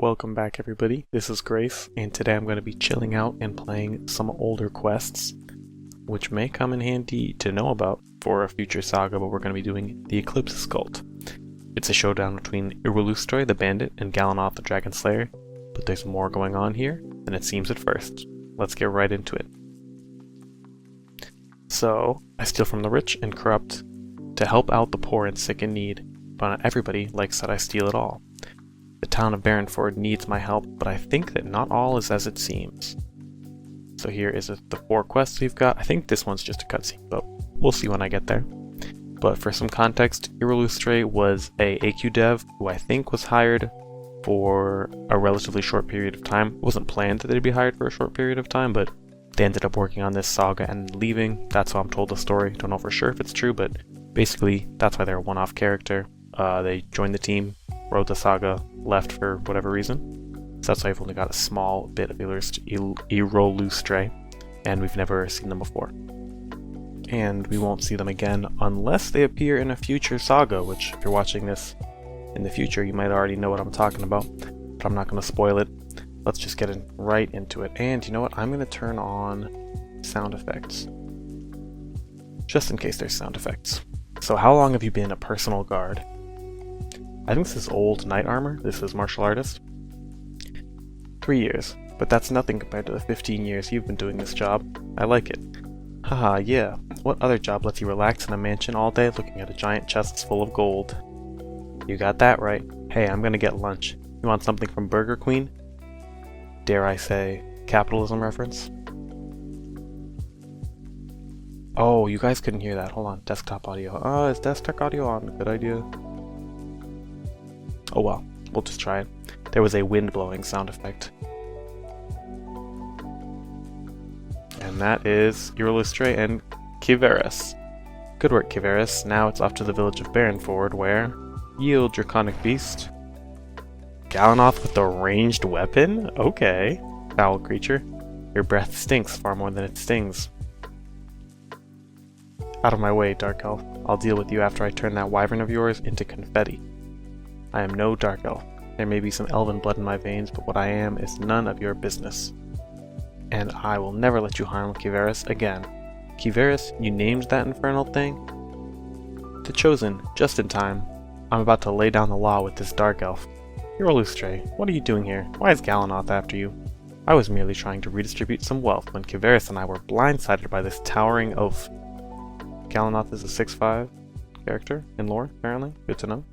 Welcome back everybody, this is Grace, and today I'm going to be chilling out and playing some older quests, which may come in handy to know about for a future saga, but we're going to be doing the Eclipsus Cult. It's a showdown between Irolustre the Bandit and Galanoth the Dragon Slayer, but there's more going on here than it seems at first. Let's get right into it. So, I steal from the rich and corrupt to help out the poor and sick in need, but not everybody likes that I steal it all. The town of Barenford needs my help, but I think that not all is as it seems. So here is the 4 quests we've got. I think this one's just a cutscene, but we'll see when I get there. But for some context, Irolustre was a AQ dev who I think was hired for a relatively short period of time. It wasn't planned that they'd be hired for a short period of time, but they ended up working on this saga and leaving. That's how I'm told the story. Don't know for sure if it's true, but basically that's why they're a one-off character. They joined the team, wrote the saga, left for whatever reason. So that's why I've only got a small bit of Irolustre, and we've never seen them before. And we won't see them again unless they appear in a future saga, which if you're watching this in the future, you might already know what I'm talking about, but I'm not going to spoil it. Let's just get right into it. And you know what? I'm going to turn on sound effects, just in case there's sound effects. So how long have you been a personal guard? I think this is old knight armor. This is martial artist. 3 years, but that's nothing compared to the 15 years you've been doing this job. I like it. Haha, yeah. What other job lets you relax in a mansion all day looking at a giant chest full of gold? You got that right. Hey, I'm gonna get lunch. You want something from Burger Queen? Dare I say, capitalism reference? Oh, you guys couldn't hear that. Hold on, desktop audio. Is desktop audio on? Good idea. Oh well, we'll just try it. There was a wind blowing sound effect. And that is Irolustre and Kiveras. Good work, Kiveras. Now it's off to the village of Barenford, where... Yield, draconic beast. Galanoth with a ranged weapon? Okay. Foul creature. Your breath stinks far more than it stings. Out of my way, Dark Elf. I'll deal with you after I turn that wyvern of yours into confetti. I am no Dark Elf. There may be some elven blood in my veins, but what I am is none of your business. And I will never let you harm Kiveras again. Kiveras, you named that infernal thing? The Chosen, just in time. I'm about to lay down the law with this Dark Elf. Irolustre, what are you doing here? Why is Galanoth after you? I was merely trying to redistribute some wealth when Kiveras and I were blindsided by this towering oaf. Galanoth is a 6'5" character in lore, apparently. Good to know.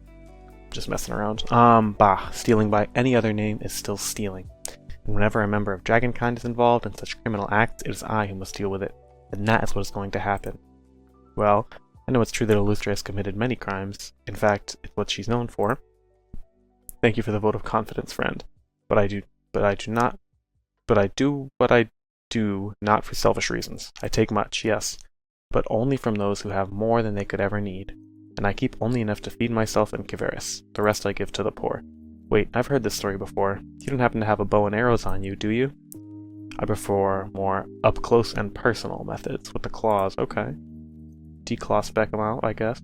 Just messing around. Stealing by any other name is still stealing. And whenever a member of Dragonkind is involved in such criminal acts, it is I who must deal with it. And that is what is going to happen. Well, I know it's true that Irolustre has committed many crimes. In fact, it's what she's known for. Thank you for the vote of confidence, friend. But I do what I do not for selfish reasons. I take much, yes, but only from those who have more than they could ever need. And I keep only enough to feed myself and Kiveras. The rest I give to the poor. Wait, I've heard this story before. You don't happen to have a bow and arrows on you, do you? I prefer more up-close and personal methods with the claws. Okay. Declaw spec them out, I guess.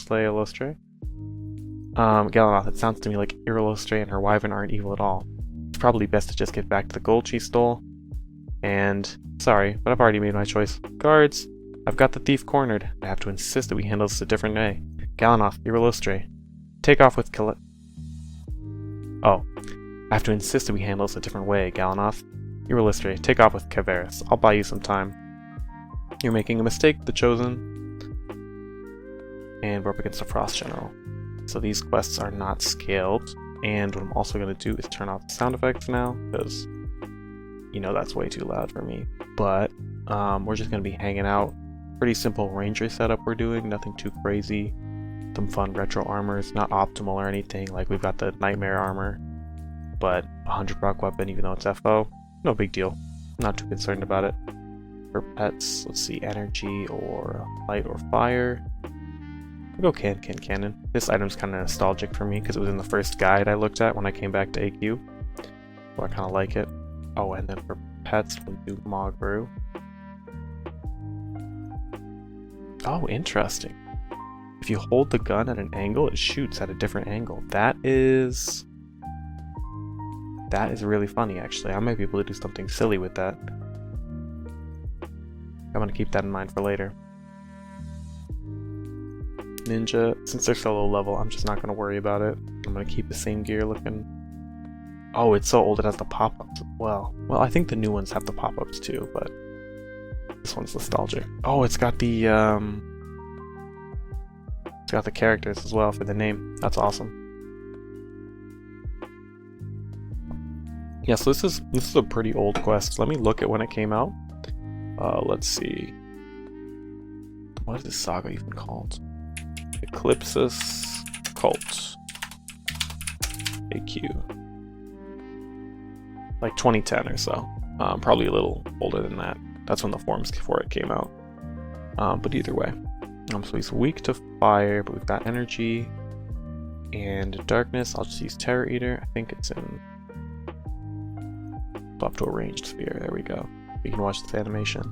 Slay Irolustre. Galanoth, it sounds to me like Irolustre and her wyvern aren't evil at all. It's probably best to just get back to the gold she stole. And, sorry, but I've already made my choice. Guards! I've got the thief cornered. I have to insist that we handle this a different way. Galanoth, Irolustre, take off with I have to insist that we handle this a different way, Galanoth. Irolustre, take off with Kiveras. I'll buy you some time. You're making a mistake, the Chosen. And we're up against a Frost General. So these quests are not scaled. And what I'm also going to do is turn off the sound effects now, because, you know, that's way too loud for me. But we're just going to be hanging out. Pretty simple ranger setup we're doing, nothing too crazy. Some fun retro armors, not optimal or anything. Like we've got the nightmare armor, but 100 proc weapon even though it's FO. No big deal. Not too concerned about it. For pets, let's see, energy or light or fire. I'll go cannon. This item's kind of nostalgic for me because it was in the first guide I looked at when I came back to AQ. So I kind of like it. Oh, and then for pets, we'll do Mogru. Oh, interesting. If you hold the gun at an angle, it shoots at a different angle. That is That is really funny, actually. I might be able to do something silly with that. I'm going to keep that in mind for later. Ninja, since they're so low level, I'm just not going to worry about it. I'm going to keep the same gear looking. Oh, it's so old it has the pop-ups as well. Well, I think the new ones have the pop-ups too, but this one's nostalgic. Oh, it's got the characters as well for the name. That's awesome. Yeah, so this is a pretty old quest. Let me look at when it came out. Let's see. What is this saga even called? Eclipsus Cult AQ. Like 2010 or so. Probably a little older than that. That's when the forums for it came out. But either way. So he's weak to fire, but we've got energy and darkness. I'll just use Terror Eater. I think it's in up to a ranged sphere. There we go. You can watch this animation.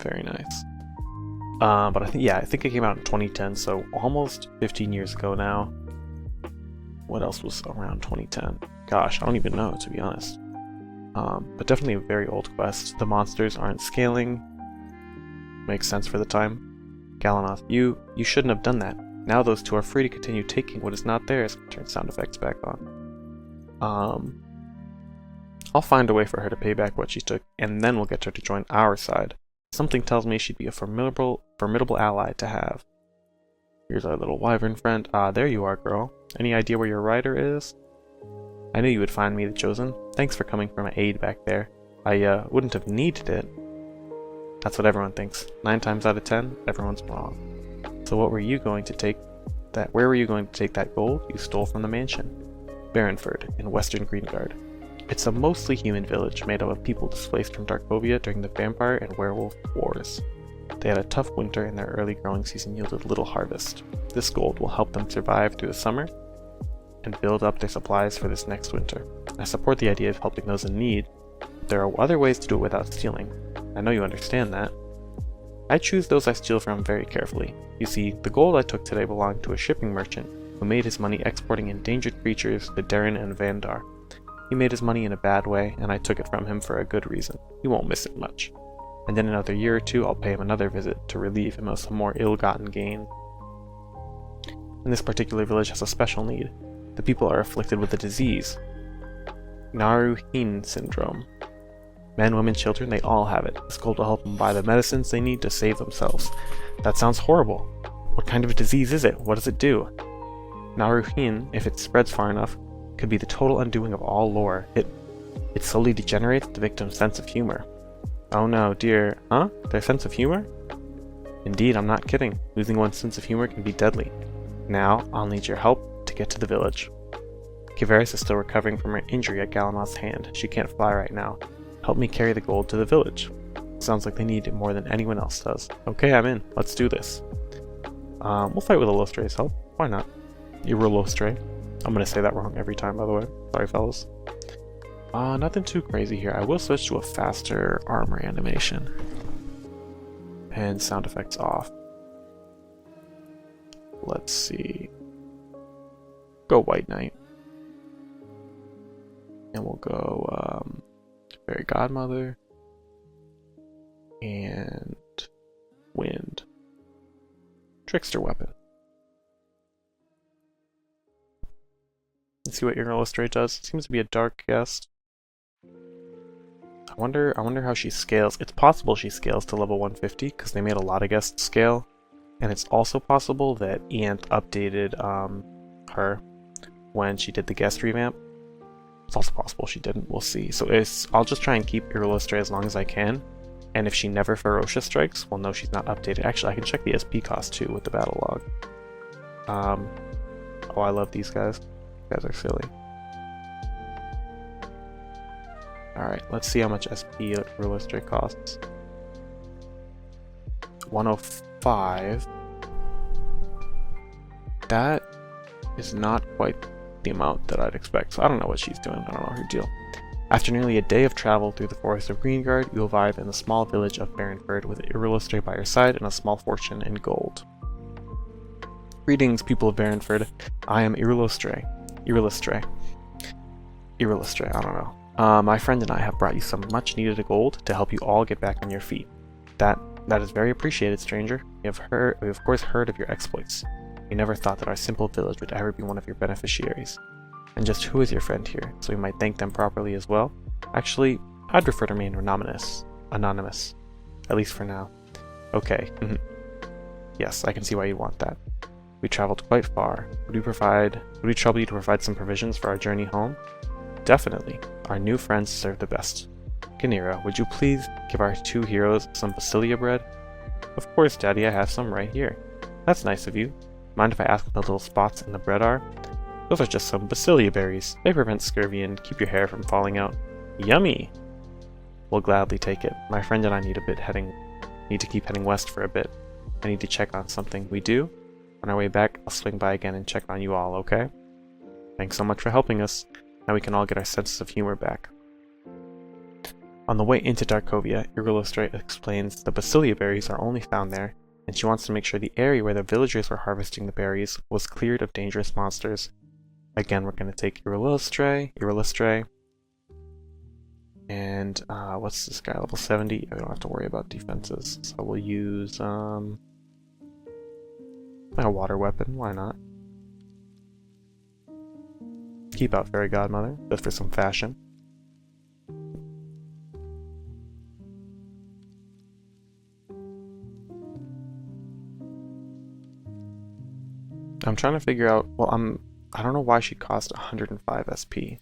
Very nice. But I think it came out in 2010, so almost 15 years ago now. What else was around 2010? Gosh, I don't even know, to be honest. But definitely a very old quest. The monsters aren't scaling. Makes sense for the time. Galanoth, you shouldn't have done that. Now those two are free to continue taking what is not theirs. Turn sound effects back on. I'll find a way for her to pay back what she took, and then we'll get her to join our side. Something tells me she'd be a formidable ally to have. Here's our little wyvern friend. Ah, there you are, girl. Any idea where your rider is? I knew you would find me the chosen. Thanks for coming for my aid back there. I wouldn't have needed it. That's what everyone thinks. 9 times out of 10, everyone's wrong. So what were you going to take where were you going to take that gold you stole from the mansion? Barenford, in western Greengard. It's a mostly human village made up of people displaced from Darkovia during the vampire and werewolf wars. They had a tough winter and their early growing season yielded little harvest. This gold will help them survive through the summer and build up their supplies for this next winter. I support the idea of helping those in need. There are other ways to do it without stealing. I know you understand that. I choose those I steal from very carefully. You see, the gold I took today belonged to a shipping merchant who made his money exporting endangered creatures to Darren and Vandar. He made his money in a bad way, and I took it from him for a good reason. He won't miss it much. And in another year or two, I'll pay him another visit to relieve him of some more ill-gotten gain. And this particular village has a special need. The people are afflicted with a disease. Naruhin syndrome. Men, women, children, they all have it. This gold will help them buy the medicines they need to save themselves. That sounds horrible. What kind of a disease is it? What does it do? Naruhin, if it spreads far enough, could be the total undoing of all lore. It slowly degenerates the victim's sense of humor. Oh no, dear. Huh? Their sense of humor? Indeed, I'm not kidding. Losing one's sense of humor can be deadly. Now, I'll need your help to get to the village. Kiveras is still recovering from her injury at Galanoth's hand. She can't fly right now. Help me carry the gold to the village. Sounds like they need it more than anyone else does. Okay, I'm in. Let's do this. We'll fight with Irolustre's help. Why not? Irolustre. I'm gonna say that wrong every time, by the way. Sorry, fellas. Nothing too crazy here. I will switch to a faster armor animation. And sound effects off. Let's see. Go White Knight. And we'll go Fairy Godmother. And Wind. Trickster Weapon. Let's see what Irolustre does. Seems to be a dark guest. I wonder how she scales. It's possible she scales to level 150 because they made a lot of guests scale, and it's also possible that Iant updated her when she did the guest revamp. It's also possible she didn't. We'll see. So I'll just try and keep Irolustre as long as I can, and if she never ferocious strikes, we'll know she's not updated. Actually, I can check the SP cost too with the battle log. Oh, I love these guys. These guys are silly. Alright, let's see how much SP Irolustre costs. 105. That is not quite the amount that I'd expect, so I don't know what she's doing. I don't know her deal. After nearly a day of travel through the forest of Greengard, you arrive in the small village of Barenford with Irolustre by your side and a small fortune in gold. Greetings, people of Barenford. I am Irolustre. Irolustre. Irolustre, I don't know. My friend and I have brought you some much needed gold to help you all get back on your feet. That is very appreciated, stranger. We have of course heard of your exploits. We never thought that our simple village would ever be one of your beneficiaries. And just who is your friend here, so we might thank them properly as well? Actually, I'd prefer to remain anonymous. At least for now. Okay. Yes, I can see why you want that. We traveled quite far. Would we trouble you to provide some provisions for our journey home? Definitely. Our new friends deserve the best. Ganira, would you please give our two heroes some basilia bread? Of course, Daddy, I have some right here. That's nice of you. Mind if I ask what the little spots in the bread are? Those are just some basilia berries. They prevent scurvy and keep your hair from falling out. Yummy! We'll gladly take it. My friend and I need to keep heading west for a bit. I need to check on something. We do? On our way back, I'll swing by again and check on you all, okay? Thanks so much for helping us. Now we can all get our senses of humor back. On the way into Darkovia, Irolustre explains the basilia berries are only found there, and she wants to make sure the area where the villagers were harvesting the berries was cleared of dangerous monsters. Again, we're going to take Irolustre, and what's this guy, level 70? I don't have to worry about defenses, so we'll use a water weapon, why not? Keep out Fairy Godmother, just for some fashion. I'm trying to figure out, well, I don't know why she cost 105 SP.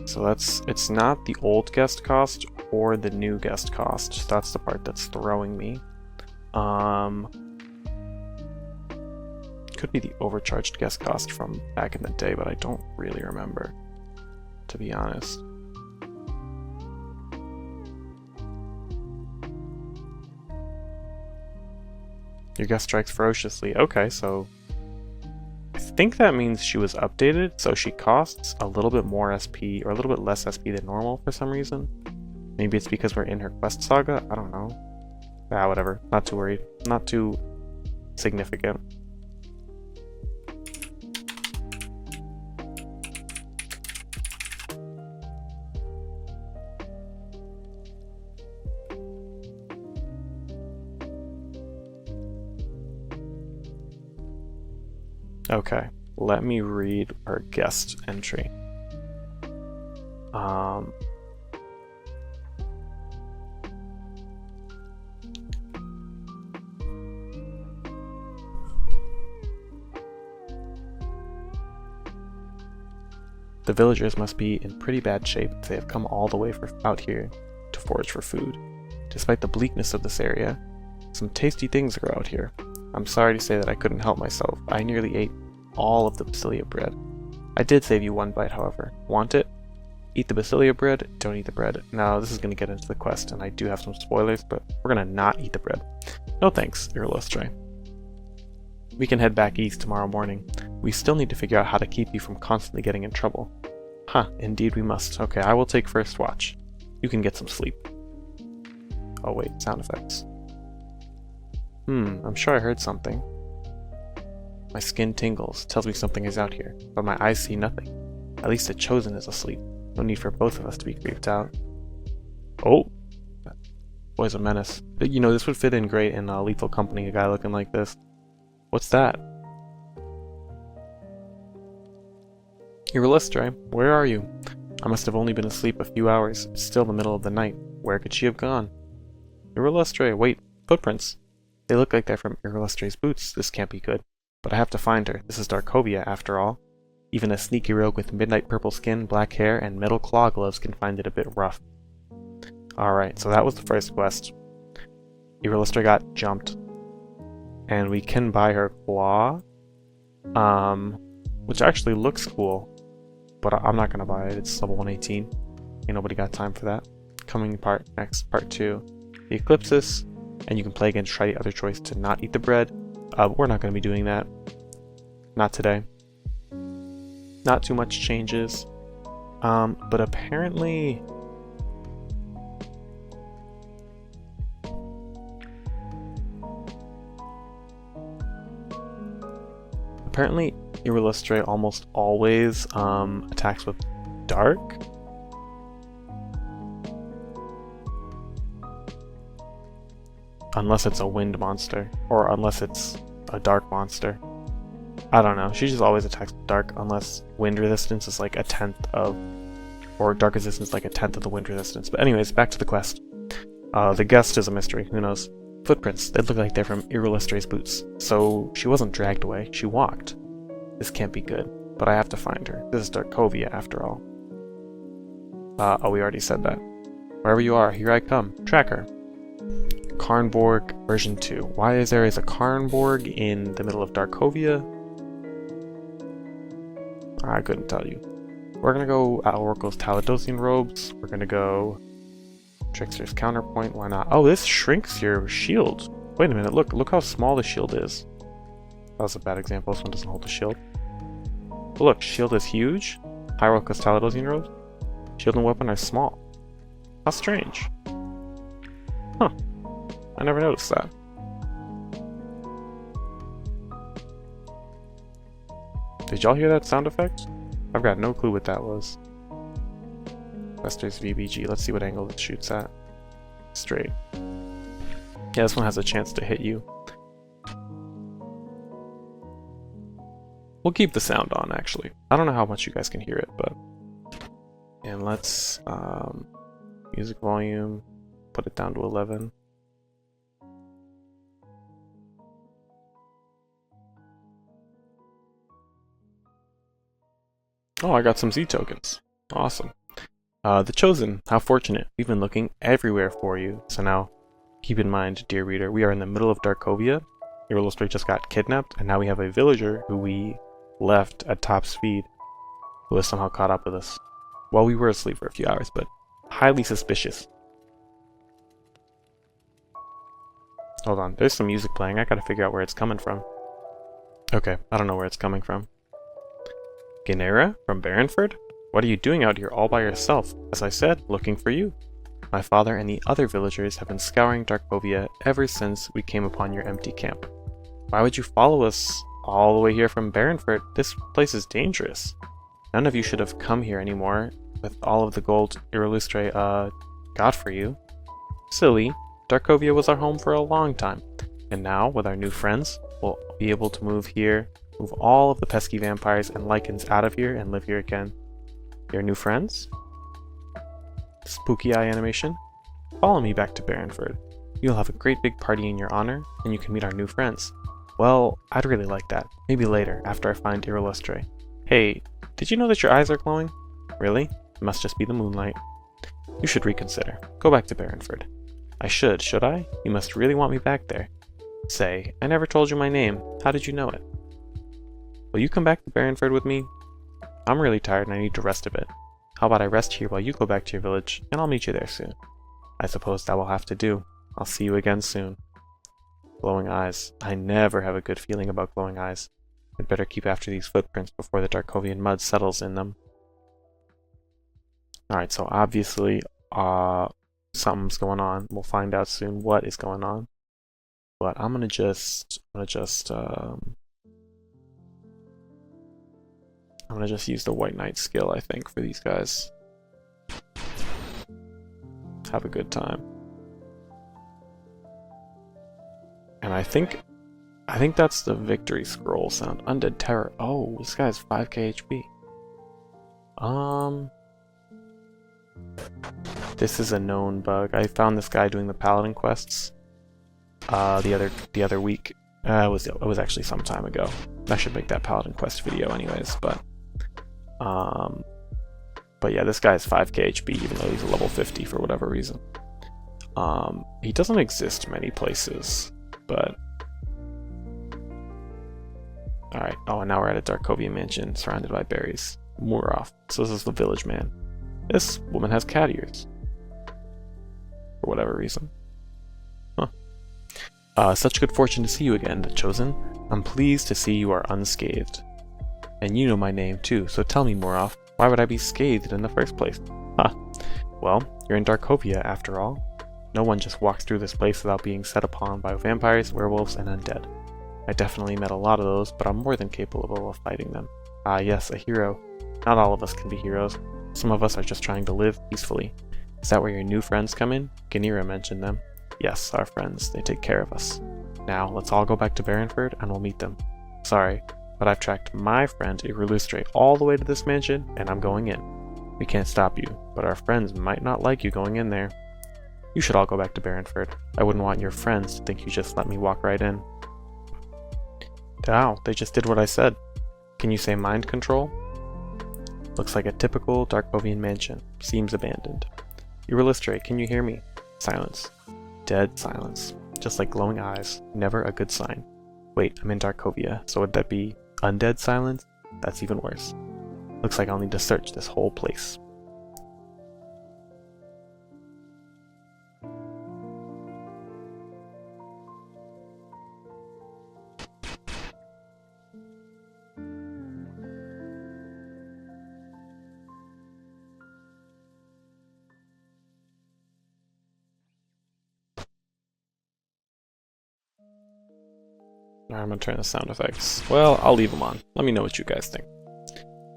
So it's not the old guest cost or the new guest cost. That's the part that's throwing me. Could be the overcharged guest cost from back in the day, but I don't really remember, to be honest. Your guest strikes ferociously. Okay, so I think that means she was updated, so she costs a little bit more SP, or a little bit less SP than normal for some reason. Maybe it's because we're in her quest saga? I don't know. Ah, whatever. Not too worried. Not too significant. Okay, let me read our guest entry. The villagers must be in pretty bad shape if they have come all the way out here to forage for food. Despite the bleakness of this area, some tasty things grow out here. I'm sorry to say that I couldn't help myself. I nearly ate all of the basilia bread. I did save you one bite, however. Want it? Eat the basilia bread, don't eat the bread. Now, this is going to get into the quest, and I do have some spoilers, but we're going to not eat the bread. No thanks, Irolustre. We can head back east tomorrow morning. We still need to figure out how to keep you from constantly getting in trouble. Huh, indeed we must. Okay, I will take first watch. You can get some sleep. Oh wait, sound effects. I'm sure I heard something. My skin tingles, tells me something is out here, but my eyes see nothing. At least the Chosen is asleep. No need for both of us to be creeped out. Oh! That boy's a menace. You know, this would fit in great in Lethal Company, a guy looking like this. What's that? Irolustre, where are you? I must have only been asleep a few hours. It's still the middle of the night. Where could she have gone? Irolustre, wait, footprints. They look like they're from Irolustre's boots. This can't be good. But I have to find her. This is Darkovia, after all. Even a sneaky rogue with midnight purple skin, black hair, and metal claw gloves can find it a bit rough. Alright, so that was the first quest. Irolustre got jumped. And we can buy her claw. Which actually looks cool. But I'm not going to buy it. It's level 118. Ain't nobody got time for that. Coming part next, part 2. The Eclipsus. And you can play again to try the other choice to not eat the bread. We're not going to be doing that. Not today. Not too much changes. But apparently... apparently Irolustre almost always attacks with dark. Unless it's a wind monster, or unless it's a dark monster. I don't know. She just always attacks with dark unless wind resistance is like a tenth of, or dark resistance like a tenth of the wind resistance. But anyways, back to the quest. The guest is a mystery. Who knows? Footprints. They look like they're from Irolustre's boots. So she wasn't dragged away. She walked. This can't be good. But I have to find her. This is Darkovia after all. Oh, we already said that. Wherever you are, here I come. Track her. Karnborg version 2. Why is there a Karnborg in the middle of Darkovia? I couldn't tell you. We're gonna go Oracle's Taladosian robes. We're gonna go Trickster's counterpoint. Why not? Oh, this shrinks your shield. Wait a minute. Look how small the shield is. That was a bad example. This one doesn't hold a shield. But look, shield is huge. Oracle's Taladosian robes. Shield and weapon are small. How strange. Huh. I never noticed that. Did y'all hear that sound effect? I've got no clue what that was. Wester's VBG. Let's see what angle it shoots at. Straight. Yeah, this one has a chance to hit you. We'll keep the sound on, actually. I don't know how much you guys can hear it, but... And let's... music volume. Put it down to 11. Oh, I got some Z tokens. Awesome. The Chosen. How fortunate. We've been looking everywhere for you. So now, keep in mind, dear reader, we are in the middle of Darkovia. Irolustre just got kidnapped, and now we have a villager who we left at top speed, who has somehow caught up with us. Well, we were asleep for a few hours, but highly suspicious. Hold on, there's some music playing. I gotta figure out where it's coming from. Okay, I don't know where it's coming from. Genera from Barenford? What are you doing out here all by yourself? As I said, looking for you. My father and the other villagers have been scouring Darkovia ever since we came upon your empty camp. Why would you follow us all the way here from Barenford? This place is dangerous. None of you should have come here anymore with all of the gold Irolustre got for you. Silly. Darkovia was our home for a long time. And now, with our new friends, we'll be able to move all of the pesky vampires and lichens out of here and live here again. Your new friends? Spooky eye animation? Follow me back to Barenford. You'll have a great big party in your honor, and you can meet our new friends. Well, I'd really like that. Maybe later, after I find Irolustre. Hey, did you know that your eyes are glowing? Really? It must just be the moonlight. You should reconsider. Go back to Barenford. I should I? You must really want me back there. Say, I never told you my name. How did you know it? Will you come back to Barenford with me? I'm really tired and I need to rest a bit. How about I rest here while you go back to your village, and I'll meet you there soon. I suppose that will have to do. I'll see you again soon. Glowing eyes. I never have a good feeling about glowing eyes. I'd better keep after these footprints before the Darkovian mud settles in them. Alright, so obviously, something's going on. We'll find out soon what is going on. But I'm gonna just use the White Knight skill, I think, for these guys. Have a good time. And I think that's the victory scroll sound. Undead Terror. Oh, this guy's 5k HP. This is a known bug. I found this guy doing the paladin quests the other week. It was actually some time ago. I should make that paladin quest video anyways, but yeah, this guy is 5k HP even though he's a level 50 for whatever reason. He doesn't exist many places, but alright. Oh, and now we're at a Darkovia mansion surrounded by berries. Muroff. So this is the village man. This woman has cat ears. For whatever reason. Huh. Such good fortune to see you again, the Chosen. I'm pleased to see you are unscathed. And you know my name too, so tell me, Muroff, why would I be scathed in the first place? Huh. Well, you're in Darkovia after all. No one just walks through this place without being set upon by vampires, werewolves, and undead. I definitely met a lot of those, but I'm more than capable of fighting them. Ah yes, a hero. Not all of us can be heroes. Some of us are just trying to live peacefully. Is that where your new friends come in? Ganira mentioned them. Yes, our friends. They take care of us. Now, let's all go back to Barenford and we'll meet them. Sorry, but I've tracked my friend Irolustre all the way to this mansion, and I'm going in. We can't stop you, but our friends might not like you going in there. You should all go back to Barenford. I wouldn't want your friends to think you just let me walk right in. Wow, they just did what I said. Can you say mind control? Looks like a typical Darkovian mansion. Seems abandoned. Irolustre, can you hear me? Silence. Dead silence. Just like glowing eyes. Never a good sign. Wait, I'm in Darkovia, so would that be undead silence? That's even worse. Looks like I'll need to search this whole place. I'm gonna turn the sound effects. Well, I'll leave them on. Let me know what you guys think.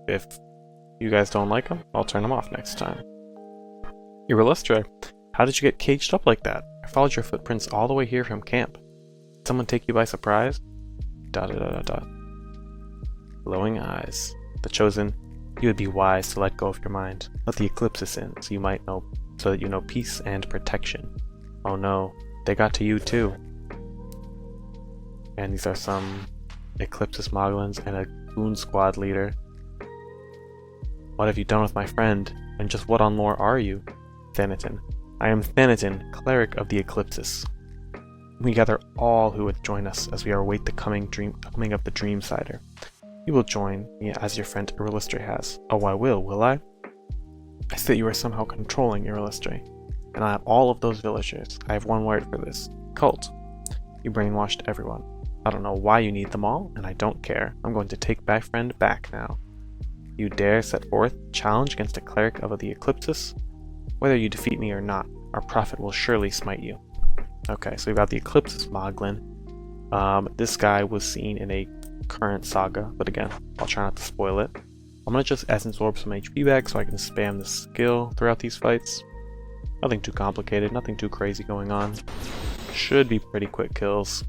If you guys don't like them, I'll turn them off next time. Irolustre, how did you get caged up like that? I followed your footprints all the way here from camp. Did someone take you by surprise? ... Glowing eyes. The chosen, you would be wise to let go of your mind. Let the Eclipsus in, so that you know peace and protection. Oh no, they got to you too. And these are some Eclipsus Moglins and a Goon Squad leader. What have you done with my friend? And just what on lore are you? Thanaton. I am Thanaton, cleric of the Eclipsus. We gather all who would join us as we await the coming of the Dreamsider. You will join me as your friend Irolustre has. Oh, I will I? I say you are somehow controlling Irolustre. And I have all of those villagers. I have one word for this. Cult. You brainwashed everyone. I don't know why you need them all, and I don't care. I'm going to take my friend back now. You dare set forth a challenge against a cleric of the Eclipsus? Whether you defeat me or not, our prophet will surely smite you. Okay, so we've got the Eclipsus Moglin. This guy was seen in a current saga, but again, I'll try not to spoil it. I'm going to just essence orb some HP back so I can spam the skill throughout these fights. Nothing too complicated, nothing too crazy going on. Should be pretty quick kills.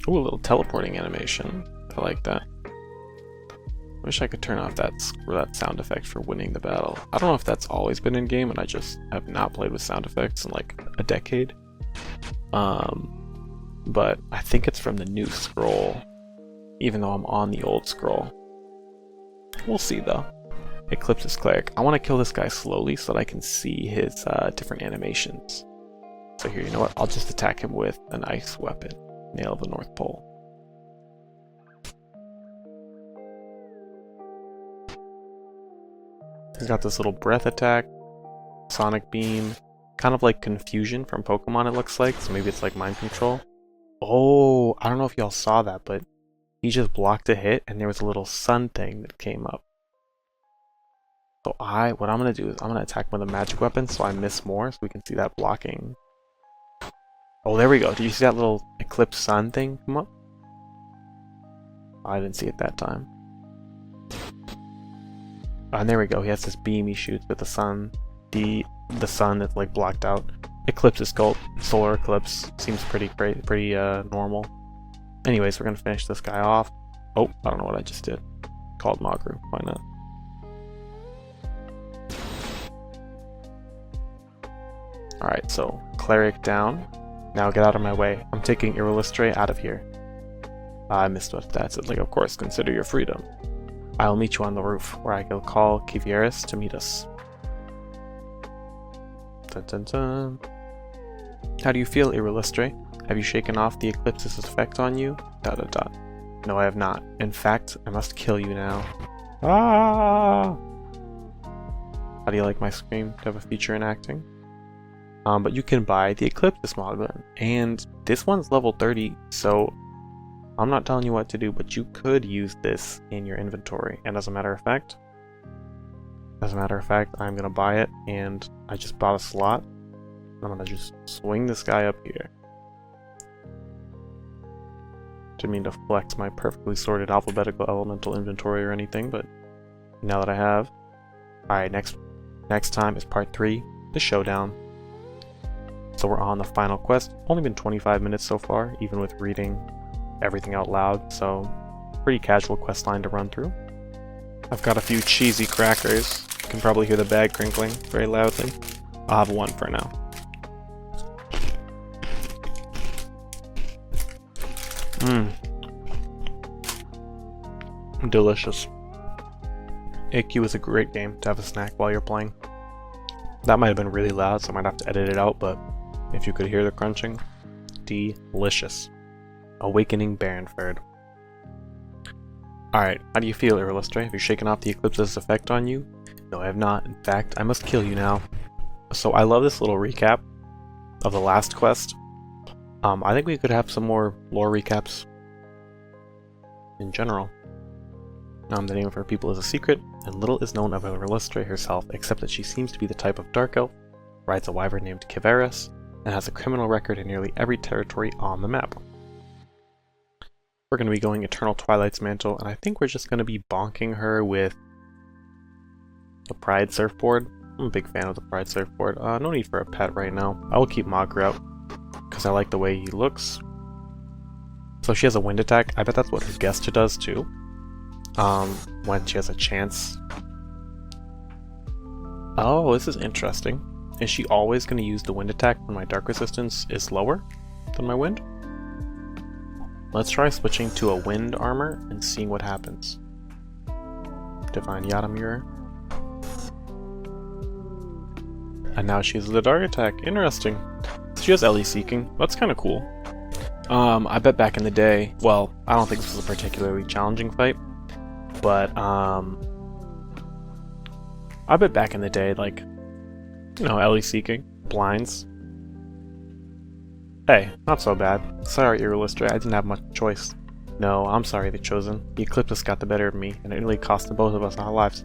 Ooh, a little teleporting animation. I like that. Wish I could turn off that sound effect for winning the battle. I don't know if that's always been in game and I just have not played with sound effects in like a decade. But I think it's from the new scroll, even though I'm on the old scroll. We'll see though. Eclipsus Cleric. I want to kill this guy slowly so that I can see his different animations. So here, you know what? I'll just attack him with an ice weapon. Nail of the North Pole. He's got this little breath attack, sonic beam, kind of like confusion from Pokemon it looks like, so maybe it's like mind control. Oh, I don't know if y'all saw that, but he just blocked a hit and there was a little sun thing that came up. So what I'm going to do is I'm going to attack with a magic weapon so I miss more so we can see that blocking. Oh, there we go. Did you see that little eclipse sun thing come up? I didn't see it that time. And there we go. He has this beam he shoots with the sun. The sun that's like blocked out. Eclipsus Cult, solar eclipse. Seems pretty normal. Anyways, we're gonna finish this guy off. Oh, I don't know what I just did. Called Magru. Why not? Alright, so cleric down. Now get out of my way. I'm taking Irolustre out of here. I missed what that said. Like, of course, consider your freedom. I'll meet you on the roof, where I will call Kiveras to meet us. Dun, dun, dun. How do you feel, Irolustre? Have you shaken off the eclipse's effect on you? ... No, I have not. In fact, I must kill you now. Ah! How do you like my scream? Do you have a feature in acting? But you can buy the Eclipsus Moglin, and this one's level 30, so I'm not telling you what to do, but you could use this in your inventory. And as a matter of fact, As a matter of fact, I'm gonna buy it, and I just bought a slot. I'm gonna just swing this guy up here. Didn't mean to flex my perfectly sorted alphabetical elemental inventory or anything, but now that I have. Alright, next time is part 3, the showdown. So we're on the final quest. Only been 25 minutes so far, even with reading everything out loud, so pretty casual quest line to run through. I've got a few cheesy crackers. You can probably hear the bag crinkling very loudly. I'll have one for now. Delicious. AQ is a great game to have a snack while you're playing. That might have been really loud, so I might have to edit it out, but if you could hear the crunching, delicious. Awakening Barenford. Alright, how do you feel, Irolustre? Have you shaken off the Eclipse's effect on you? No, I have not. In fact, I must kill you now. So I love this little recap of the last quest. I think we could have some more lore recaps in general. The name of her people is a secret, and little is known of Irolustre herself, except that she seems to be the type of dark elf, rides a wyvern named Kiveras, and has a criminal record in nearly every territory on the map. We're going to be going Eternal Twilight's Mantle, and I think we're just going to be bonking her with the Pride Surfboard. I'm a big fan of the Pride Surfboard. No need for a pet right now. I will keep Mogra out, because I like the way he looks. So she has a wind attack. I bet that's what her Gesta does too. When she has a chance. Oh, this is interesting. Is she always going to use the wind attack when my dark resistance is lower than my wind? Let's try switching to a wind armor and seeing what happens. Divine Yatamir. And now she has the dark attack. Interesting. She has LE Seeking. That's kind of cool. I bet back in the day, well, I don't think this was a particularly challenging fight, but I bet back in the day, like, you know, LE Seeking, blinds. Hey, not so bad. Sorry, Irolustre, I didn't have much choice. No, I'm sorry, the Chosen. The Eclipsus got the better of me, and it nearly cost the both of us our lives.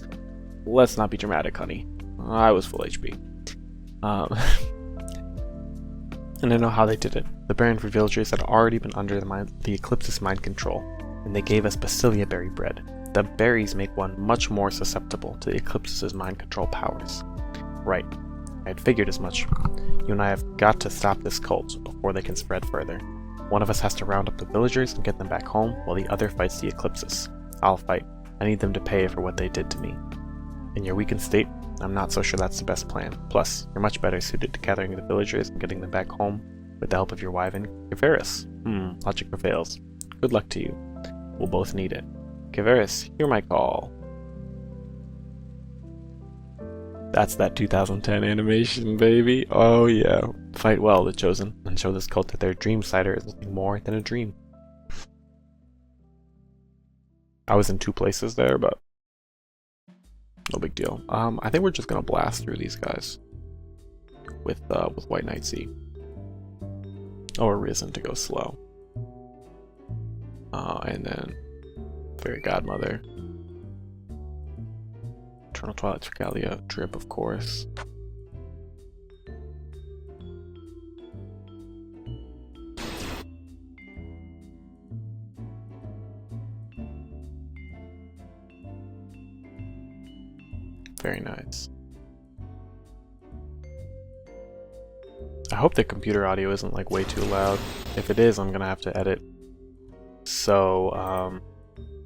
Let's not be dramatic, honey. I was full HP. And I know how they did it. The Barenford villagers had already been under the Eclipsus mind control, and they gave us Basilia berry bread. The berries make one much more susceptible to the Eclipsus's mind control powers. Right. I had figured as much. You and I have got to stop this cult before they can spread further. One of us has to round up the villagers and get them back home, while the other fights the Eclipsus. I'll fight. I need them to pay for what they did to me. In your weakened state, I'm not so sure that's the best plan. Plus, you're much better suited to gathering the villagers and getting them back home with the help of your wyvern, Kiveras. Logic prevails. Good luck to you. We'll both need it. Kiveras, hear my call. That's that 2010 animation, baby. Oh yeah. Fight well, the Chosen, and show this cult that their Dreamsider is nothing more than a dream. I was in two places there, but no big deal. I think we're just gonna blast through these guys with White Knight C. Or Risen to go slow. And then Fairy Godmother. Eternal Twilight Regalia, Drip, of course. Very nice. I hope the computer audio isn't like way too loud. If it is, I'm gonna have to edit so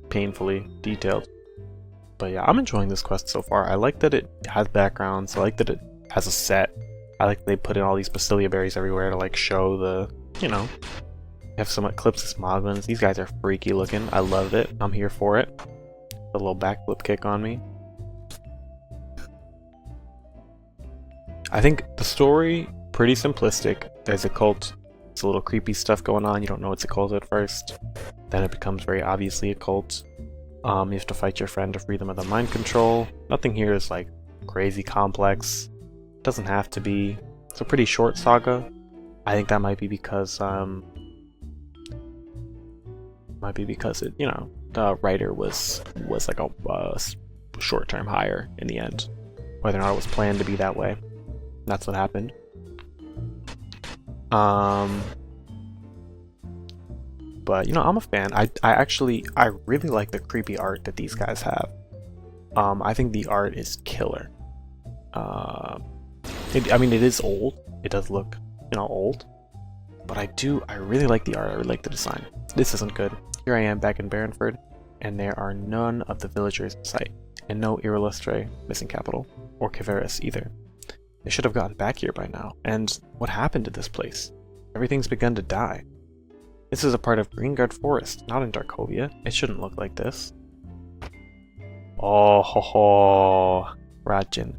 painfully detailed. But yeah, I'm enjoying this quest so far. I like that it has backgrounds. I like that it has a set. I like that they put in all these Basilia berries everywhere to like show the, you know, you have some Eclipsus Moglins. These guys are freaky looking. I love it. I'm here for it. A little backflip kick on me. I think the story, pretty simplistic. There's a cult. It's a little creepy stuff going on. You don't know it's a cult at first. Then it becomes very obviously a cult. You have to fight your friend to free them of the mind control. Nothing here is like crazy complex. Doesn't have to be. It's a pretty short saga. I think that might be because it, you know, the writer was like a short-term hire in the end. whether or not it was planned to be that way. That's what happened. But you know, I'm a fan. I really like the creepy art that these guys have. I think the art is killer. I mean, it is old. It does look, you know, old. But I really like the art. I really like the design. This isn't good. Here I am back in Barenford, and there are none of the villagers in sight, and no Irolustre, missing capital, or Kiveras either. They should have gotten back here by now. And what happened to this place? Everything's begun to die. This is a part of Greengard Forest, not in Darkovia. It shouldn't look like this. Oh ho ho, Rajin.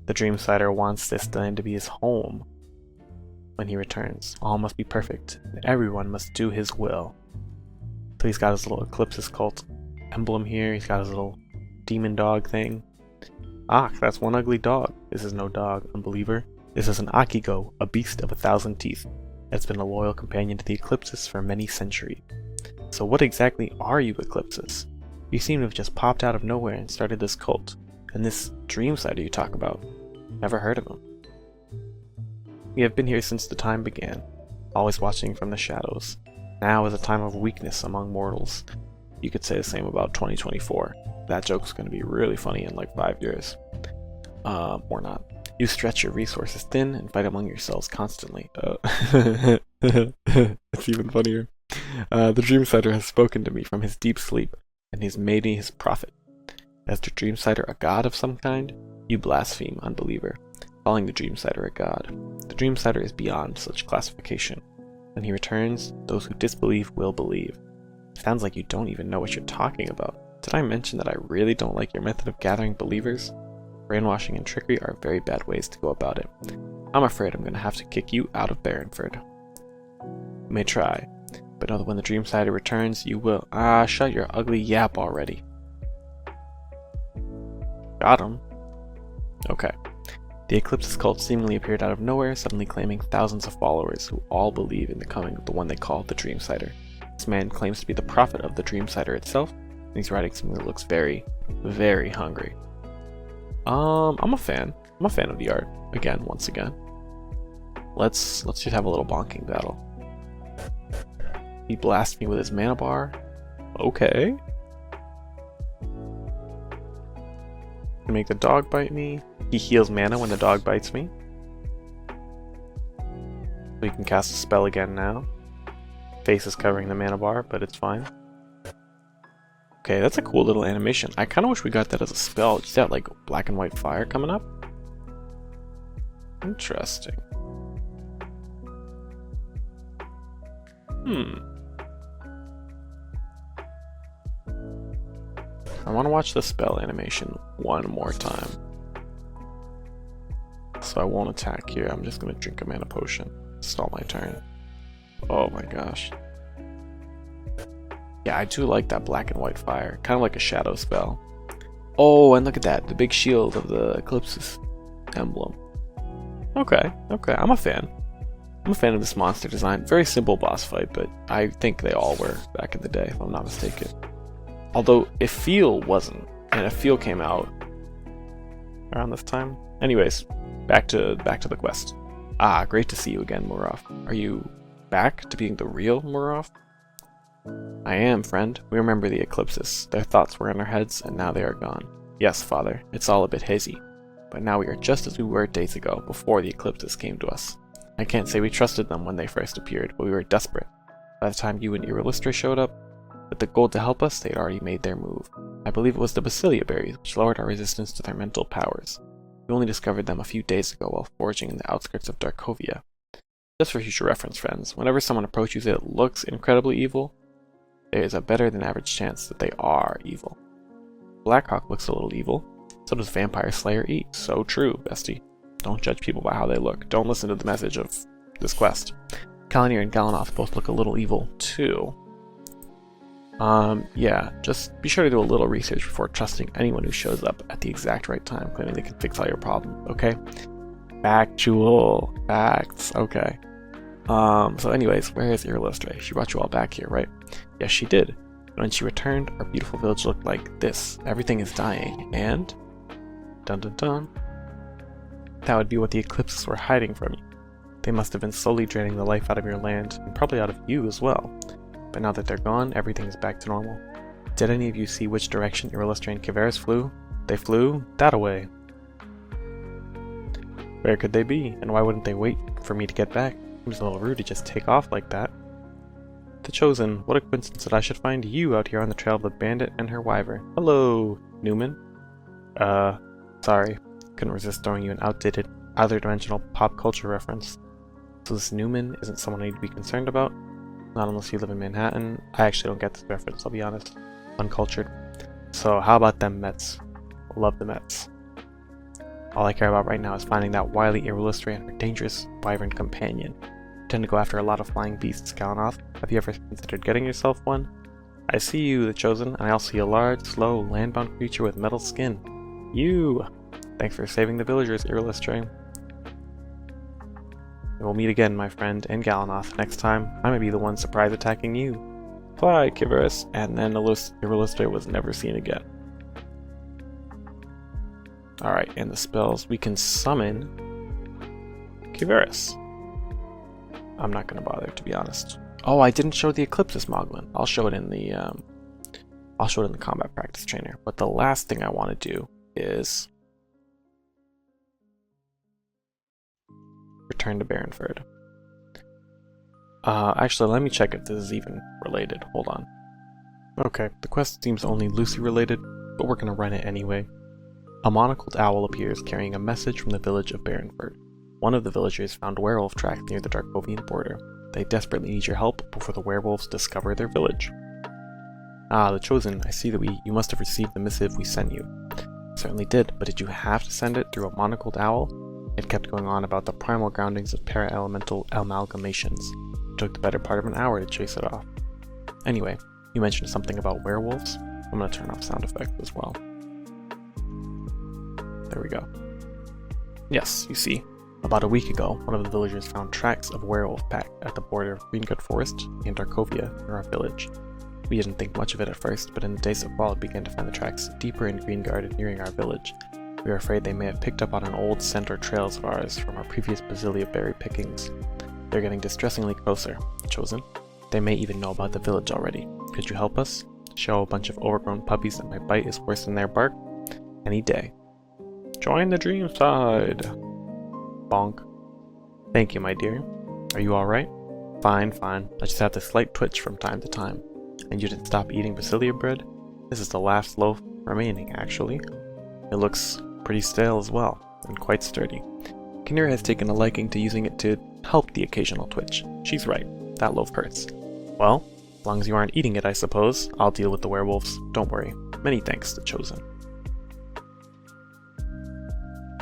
The Dreamsider wants this land to be his home. When he returns, all must be perfect, and everyone must do his will. So he's got his little Eclipsus Cult emblem here. He's got his little demon dog thing. Ah, that's one ugly dog. This is no dog, unbeliever. This is an Akigo, a beast of 1,000 teeth. That's been a loyal companion to the Eclipsus for many centuries. So what exactly are you, Eclipsus? You seem to have just popped out of nowhere and started this cult. And this Dreamsider you talk about, never heard of him. We have been here since the time began, always watching from the shadows. Now is a time of weakness among mortals. You could say the same about 2024. That joke's going to be really funny in like 5 years. Or not. You stretch your resources thin and fight among yourselves constantly. It's even funnier. The Dreamsider has spoken to me from his deep sleep, and he's made me his prophet. As the Dreamsider a god of some kind? You blaspheme, unbeliever, calling the Dreamsider a god. The Dreamsider is beyond such classification. When he returns, those who disbelieve will believe. Sounds like you don't even know what you're talking about. Did I mention that I really don't like your method of gathering believers? Brainwashing and trickery are very bad ways to go about it. I'm afraid I'm going to have to kick you out of Barenford. You may try, but know that when the Dreamsider returns, you will— shut your ugly yap already. Got him. Okay. The Eclipsus Cult seemingly appeared out of nowhere, suddenly claiming thousands of followers who all believe in the coming of the one they call the Dreamsider. This man claims to be the prophet of the Dreamsider itself, and he's riding something that looks very, very hungry. I'm a fan. I'm a fan of the art. Once again. Let's just have a little bonking battle. He blasts me with his mana bar. Okay. Can make the dog bite me. He heals mana when the dog bites me. We can cast a spell again now. Face is covering the mana bar, but it's fine. Okay, that's a cool little animation. I kind of wish we got that as a spell. Just that like black and white fire coming up. Interesting. I want to watch the spell animation one more time. So I won't attack here. I'm just going to drink a mana potion. Stall my turn. Oh my gosh. Yeah, I do like that black and white fire. Kind of like a shadow spell. Oh, and look at that. The big shield of the Eclipsus emblem. Okay. I'm a fan. I'm a fan of this monster design. Very simple boss fight, but I think they all were back in the day, if I'm not mistaken. Although Ifeel wasn't, and Ifeel came out around this time. Anyways, back to the quest. Ah, great to see you again, Muraf. Are you back to being the real Muraf? I am, friend. We remember the Eclipsus. Their thoughts were in our heads, and now they are gone. Yes, father, it's all a bit hazy. But now we are just as we were days ago, before the Eclipsus came to us. I can't say we trusted them when they first appeared, but we were desperate. By the time you and Irolustre showed up, with the gold to help us, they had already made their move. I believe it was the Basilia berries, which lowered our resistance to their mental powers. We only discovered them a few days ago while foraging in the outskirts of Darkovia. Just for future reference, friends, whenever someone approaches you that looks incredibly evil, there is a better than average chance that they are evil. Blackhawk looks a little evil, so does Vampire Slayer E. So true, bestie. Don't judge people by how they look. Don't listen to the message of this quest. Kalanir and Galanoth both look a little evil, too. Yeah, just be sure to do a little research before trusting anyone who shows up at the exact right time, claiming they can fix all your problems, okay? Factual. Facts. Okay. So anyways, where is Irolustre? She brought you all back here, right? Yes, she did. When she returned, our beautiful village looked like this. Everything is dying, and... dun dun dun. That would be what the Eclipses were hiding from you. They must have been slowly draining the life out of your land, and probably out of you as well. But now that they're gone, everything is back to normal. Did any of you see which direction Irolustre and Kiveras flew? They flew that away. Where could they be, and why wouldn't they wait for me to get back? It was a little rude to just take off like that. The Chosen, what a coincidence that I should find you out here on the trail of the bandit and her wyvern. Hello, Newman. Sorry. Couldn't resist throwing you an outdated, other-dimensional pop culture reference. So this Newman isn't someone I need to be concerned about? Not unless you live in Manhattan. I actually don't get this reference, I'll be honest. Uncultured. So how about them Mets? Love the Mets. All I care about right now is finding that wily Irolustre and her dangerous wyvern companion. You tend to go after a lot of flying beasts, Galanoth. Have you ever considered getting yourself one? I see you, the Chosen, and I also see a large, slow, land-bound creature with metal skin. You! Thanks for saving the villagers, Irolustre. We'll meet again, my friend, and Galanoth. Next time, I may be the one surprise attacking you. Fly, Kiveras, and then Irolustre was never seen again. Alright, and the spells. We can summon Kiveras. I'm not gonna bother, to be honest. Oh, I didn't show the Eclipsus Moglin. I'll show it in the combat practice trainer. But the last thing I want to do is return to Barenford. Actually, let me check if this is even related. Hold on. Okay, the quest seems only loosely related, but we're gonna run it anyway. A monocled owl appears carrying a message from the village of Barenford. One of the villagers found werewolf tracks near the Darkovian border. They desperately need your help before the werewolves discover their village. Ah, the Chosen, I see that you must have received the missive we sent you. Certainly did, but did you have to send it through a monocled owl? It kept going on about the primal groundings of para-elemental amalgamations. It took the better part of an hour to chase it off. Anyway, you mentioned something about werewolves. I'm gonna turn off sound effects as well. There we go. Yes, you see. About a week ago, one of the villagers found tracks of werewolf pack at the border of Greengut Forest and Darkovia near our village. We didn't think much of it at first, but in the days that followed began to find the tracks deeper in Greengard and nearing our village. We were afraid they may have picked up on an old scent or trails of ours from our previous Basilia berry pickings. They're getting distressingly closer, Chosen. They may even know about the village already. Could you help us? Show a bunch of overgrown puppies that my bite is worse than their bark? Any day. Join the Dreamside! Bonk. Thank you, my dear. Are you alright? Fine, fine. I just have this slight twitch from time to time. And you didn't stop eating Basilia bread? This is the last loaf remaining, actually. It looks pretty stale as well, and quite sturdy. Kinnear has taken a liking to using it to help the occasional twitch. She's right. That loaf hurts. Well, as long as you aren't eating it, I suppose, I'll deal with the werewolves. Don't worry. Many thanks, the Chosen.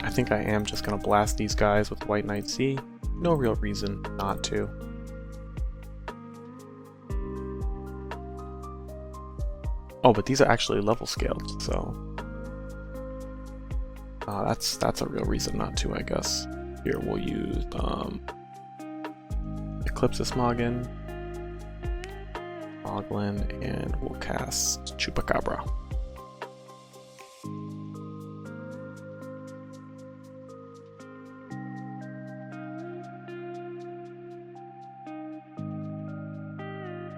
I think I am just gonna blast these guys with White Knight C. No real reason not to. Oh, but these are actually level scaled, so that's a real reason not to, I guess. Here we'll use Eclipsus Moglin, and we'll cast Chupacabra.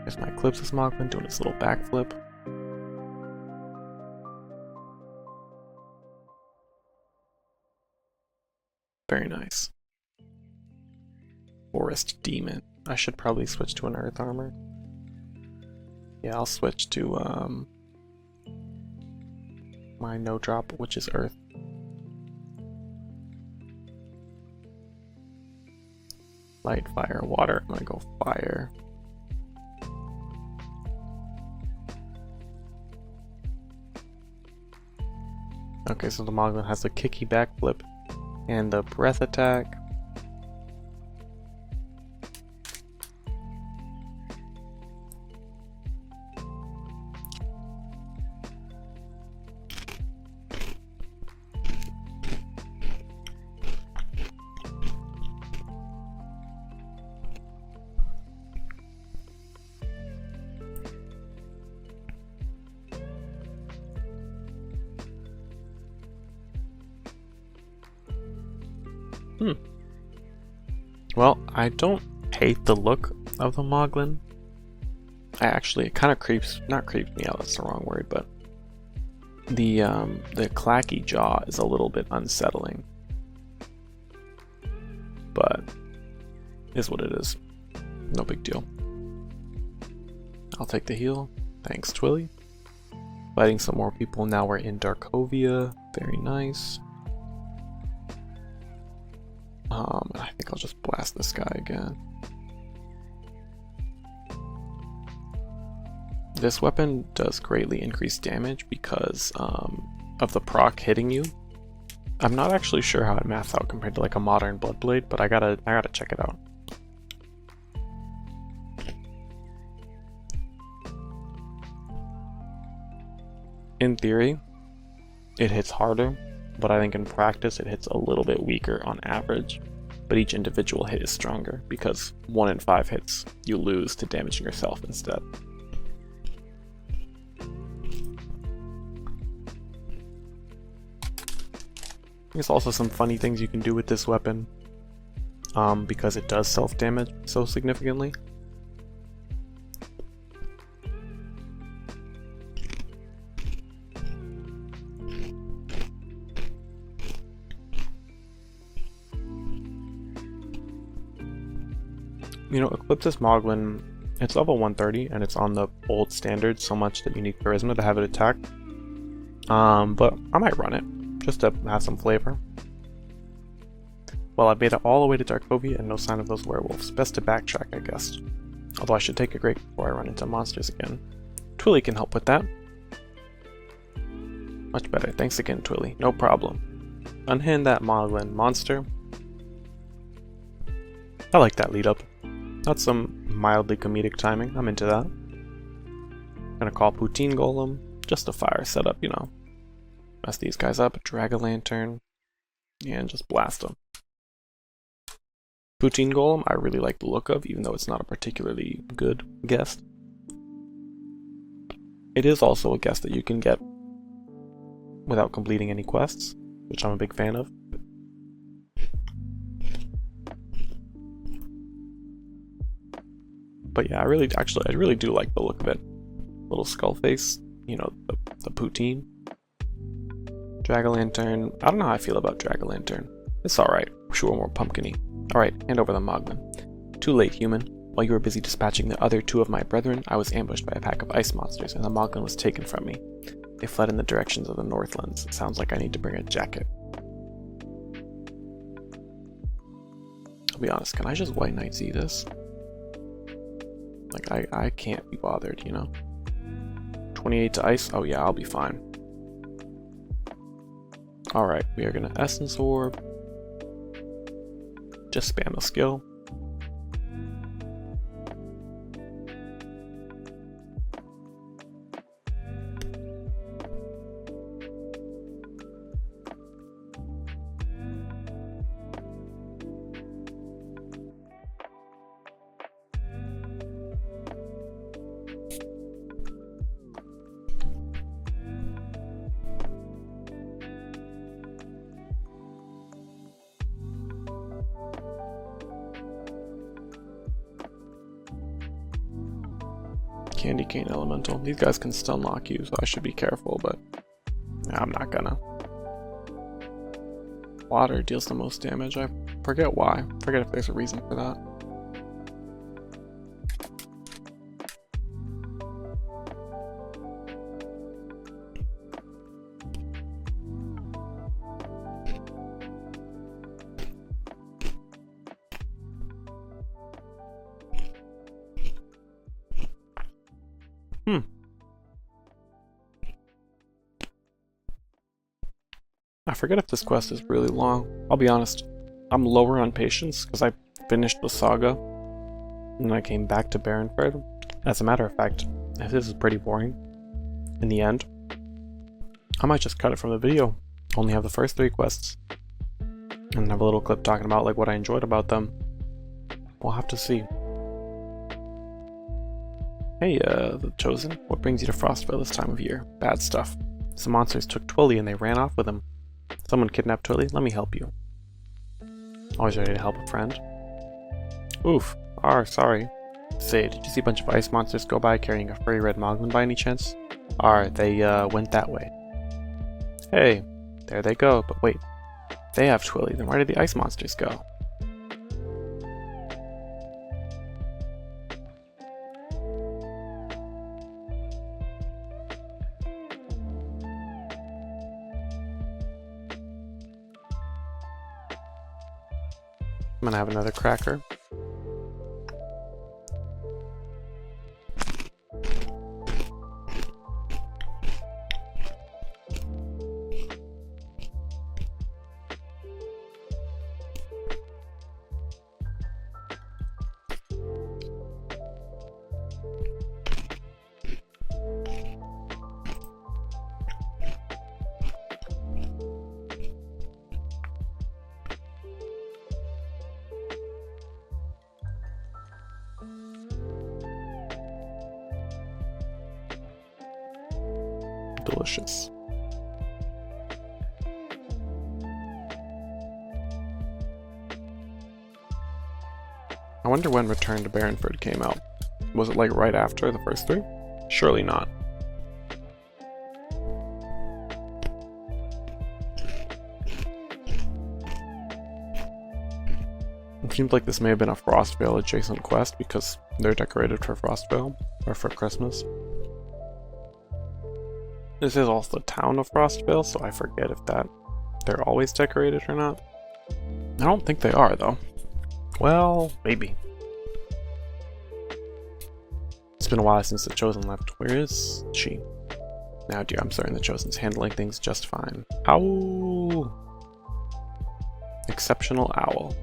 There's my Eclipsus Moglin doing its little backflip. Very nice. Forest Demon. I should probably switch to an Earth Armor. Yeah, I'll switch to my no drop, which is Earth. Light, fire, water. I'm gonna go fire. Okay, so the Moglin has the kicky backflip and the breath attack. Well, I don't hate the look of the Moglin. It kind of not creeps me out, that's the wrong word, but the clacky jaw is a little bit unsettling. But is what it is. No big deal. I'll take the heal. Thanks, Twilly. Fighting some more people. Now we're in Darkovia. Very nice. I think I'll just blast this guy again. This weapon does greatly increase damage because of the proc hitting you. I'm not actually sure how it maths out compared to like a modern Bloodblade, but I gotta check it out. In theory, it hits harder, but I think in practice it hits a little bit weaker on average. But each individual hit is stronger because 1 in 5 hits you lose to damaging yourself instead. There's also some funny things you can do with this weapon because it does self-damage so significantly. You know, Eclipsus Moglin, it's level 130 and it's on the old standard so much that you need Charisma to have it attack. But I might run it just to have some flavor. Well, I've made it all the way to Darkovia and no sign of those werewolves. Best to backtrack, I guess. Although I should take a break before I run into monsters again. Twilly can help with that. Much better. Thanks again, Twilly. No problem. Unhand that Moglin monster. I like that lead up. That's some mildly comedic timing. I'm into that. Gonna call Poutine Golem. Just a fire setup, you know. Mess these guys up, drag a lantern, and just blast them. Poutine Golem, I really like the look of, even though it's not a particularly good guest. It is also a guest that you can get without completing any quests, which I'm a big fan of. But yeah, I really do like the look of it. Little skull face, you know, the poutine. Drag-a-lantern. I don't know how I feel about Drag-a-lantern. It's alright. Wish we were more pumpkin-y. Alright, hand over the Moglin. Too late, human. While you were busy dispatching the other 2 of my brethren, I was ambushed by a pack of ice monsters, and the Moglin was taken from me. They fled in the directions of the Northlands. It sounds like I need to bring a jacket. I'll be honest, can I just White Knight see this? Like, I can't be bothered, you know? 28 to ice? Oh yeah, I'll be fine. Alright, we are gonna Essence Orb. Just spam the skill. Candy Cane Elemental. These guys can stun lock you, so I should be careful, but I'm not gonna. Water deals the most damage. I forget why. Forget if there's a reason for that. I forget if this quest is really long. I'll be honest, I'm lower on patience because I finished the saga and I came back to Barenford. As a matter of fact, this is pretty boring in the end. I might just cut it from the video. Only have the first 3 quests and have a little clip talking about like what I enjoyed about them. We'll have to see. Hey, the Chosen, what brings you to Frostville this time of year? Bad stuff. Some monsters took Twilly and they ran off with him. Someone kidnapped Twilly, let me help you. Always ready to help a friend. Oof. Sorry. Say, did you see a bunch of ice monsters go by carrying a furry red moglin by any chance? They went that way. Hey, there they go, but wait. They have Twilly, then where did the ice monsters go? I'm gonna have another cracker. Delicious. I wonder when Return to Barenford came out. Was it like right after the first three? Surely not. It seems like this may have been a Frostvale adjacent quest because they're decorated for Frostvale, or for Christmas. This is also the town of Frostvale, so I forget if they're always decorated or not. I don't think they are, though. Well, maybe. It's been a while since the Chosen left. Where is she? Now, dear, I'm certain the Chosen's handling things just fine. Owl! Exceptional owl.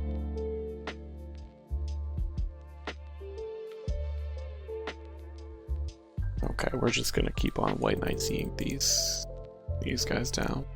Okay, we're just gonna keep on White Knight seeing these guys down.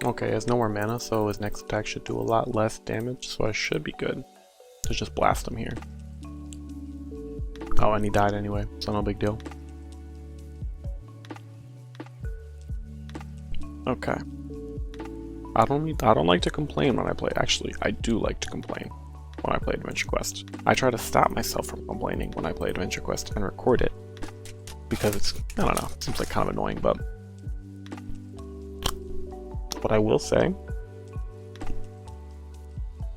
Okay, he has no more mana, so his next attack should do a lot less damage, so I should be good to just blast him here. Oh, and he died anyway, so no big deal. Okay. I don't like to complain when I play. Actually, I do like to complain when I play Adventure Quest. I try to stop myself from complaining when I play Adventure Quest and record it because it's, I don't know, it seems like kind of annoying, but what I will say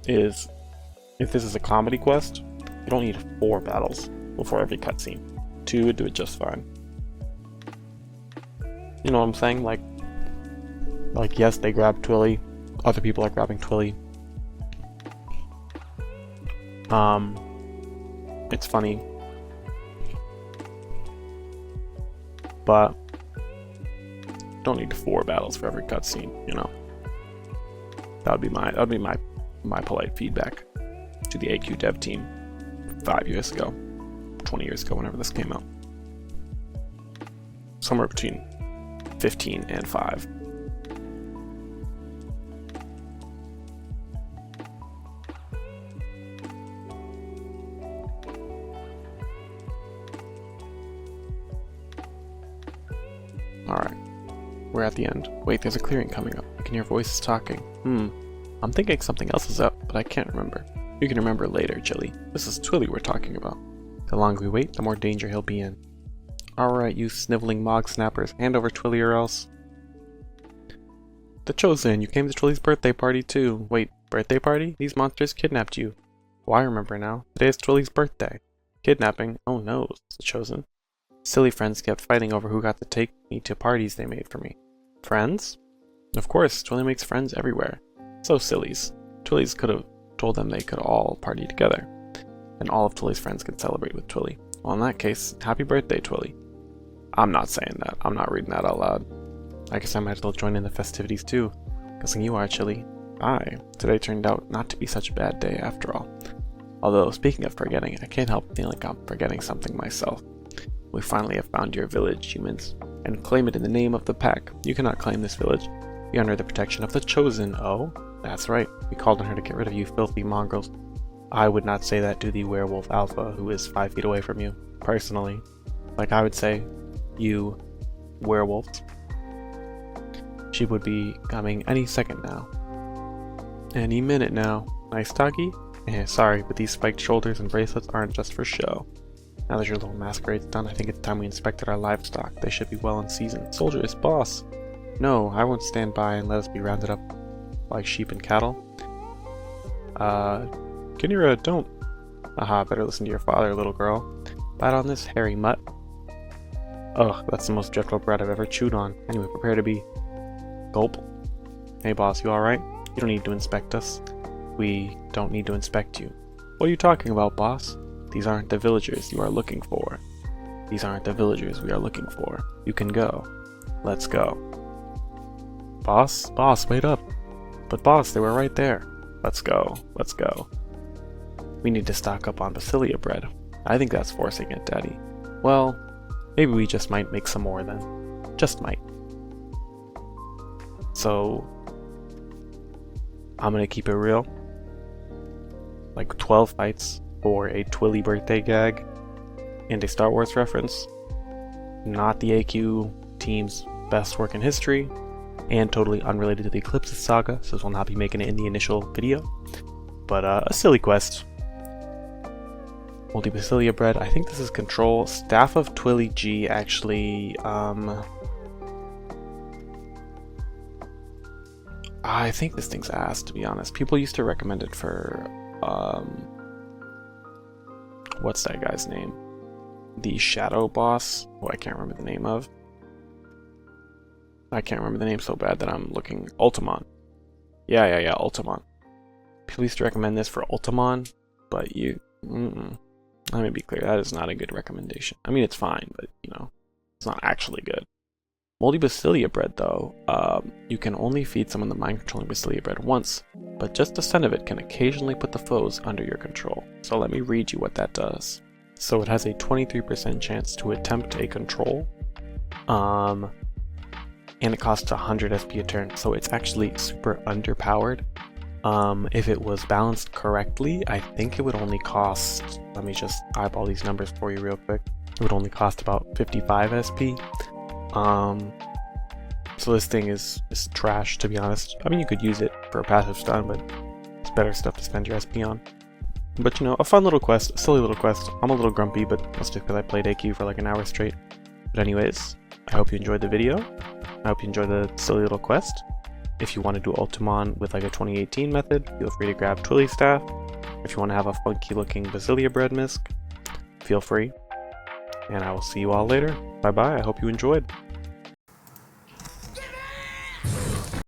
is, if this is a comedy quest, you don't need 4 battles before every cutscene. 2 would do it just fine. You know what I'm saying? Like yes, they grab Twilly. Other people are grabbing Twilly. It's funny, but don't need 4 battles for every cutscene, you know. That would be my polite feedback to the AQ dev team 5 years ago, 20 years ago, whenever this came out. Somewhere between 15 and 5. Alright. We're at the end. Wait, there's a clearing coming up. I can hear voices talking. I'm thinking something else is up, but I can't remember. You can remember later, Chili. This is Twilly we're talking about. The longer we wait, the more danger he'll be in. Alright, you sniveling mog snappers, hand over Twilly or else. The Chosen, you came to Twilly's birthday party too. Wait, birthday party? These monsters kidnapped you. Oh, I remember now. Today is Twilly's birthday. Kidnapping? Oh no, it's the Chosen. Silly friends kept fighting over who got to take me to parties they made for me. Friends? Of course, Twilly makes friends everywhere. So sillies. Twillies could have told them they could all party together, and all of Twilly's friends could celebrate with Twilly. Well, in that case, happy birthday, Twilly. I'm not saying that. I'm not reading that out loud. I guess I might as well join in the festivities too. Guessing you are, Chili. Aye, today turned out not to be such a bad day after all. Although, speaking of forgetting, I can't help feeling like I'm forgetting something myself. We finally have found your village, humans, and claim it in the name of the pack. You cannot claim this village. You're under the protection of the Chosen. Oh, that's right. We called on her to get rid of you filthy mongrels. I would not say that to the werewolf alpha who is 5 feet away from you, personally. Like I would say, you werewolves. She would be coming any second now. Any minute now. Nice talkie? Sorry, but these spiked shoulders and bracelets aren't just for show. Now that your little masquerade's done, I think it's time we inspected our livestock. They should be well in season. Soldiers, boss! No, I won't stand by and let us be rounded up like sheep and cattle. Kinira, don't. Aha, better listen to your father, little girl. Bite on this, hairy mutt. Ugh, that's the most dreadful bread I've ever chewed on. Anyway, prepare to be... Gulp. Hey boss, you alright? You don't need to inspect us. We don't need to inspect you. What are you talking about, boss? These aren't the villagers you are looking for. These aren't the villagers we are looking for. You can go. Let's go. Boss? Boss, wait up. But boss, they were right there. Let's go. Let's go. We need to stock up on basilia bread. I think that's forcing it, Daddy. Well, maybe we just might make some more then. Just might. So, I'm gonna keep it real. Like 12 fights for a Twilly birthday gag and a Star Wars reference. Not the AQ team's best work in history, and totally unrelated to the Eclipsus Saga, so this will not be making it in the initial video. But a silly quest. Multi-basilia bread. I think this is control. Staff of Twilly G actually, I think this thing's ass, to be honest. People used to recommend it for, what's that guy's name? The Shadow Boss, who I can't remember the name of. I can't remember the name so bad that I'm looking. Ultimon. Yeah, Ultimon. People used to recommend this for Ultimon, but you... Let me be clear, that is not a good recommendation. I mean, it's fine, but, you know, it's not actually good. Moldy Basilia bread, though, you can only feed someone the mind-controlling Basilia bread once, but just the scent of it can occasionally put the foes under your control. So let me read you what that does. So it has a 23% chance to attempt a control, and it costs 100 SP a turn, so it's actually super underpowered. If it was balanced correctly, I think it would only cost, let me just eyeball these numbers for you real quick. It would only cost about 55 SP. So this thing is trash, to be honest. I mean, you could use it for a passive stun, but it's better stuff to spend your SP on. But you know, a fun little quest, a silly little quest. I'm a little grumpy, but that's just because I played AQ for like an hour straight. But anyways, I hope you enjoyed the video. I hope you enjoyed the silly little quest. If you want to do Ultimon with like a 2018 method, feel free to grab Twilly Staff. If you want to have a funky looking Basilia bread misc, feel free. And I will see you all later. Bye bye, I hope you enjoyed.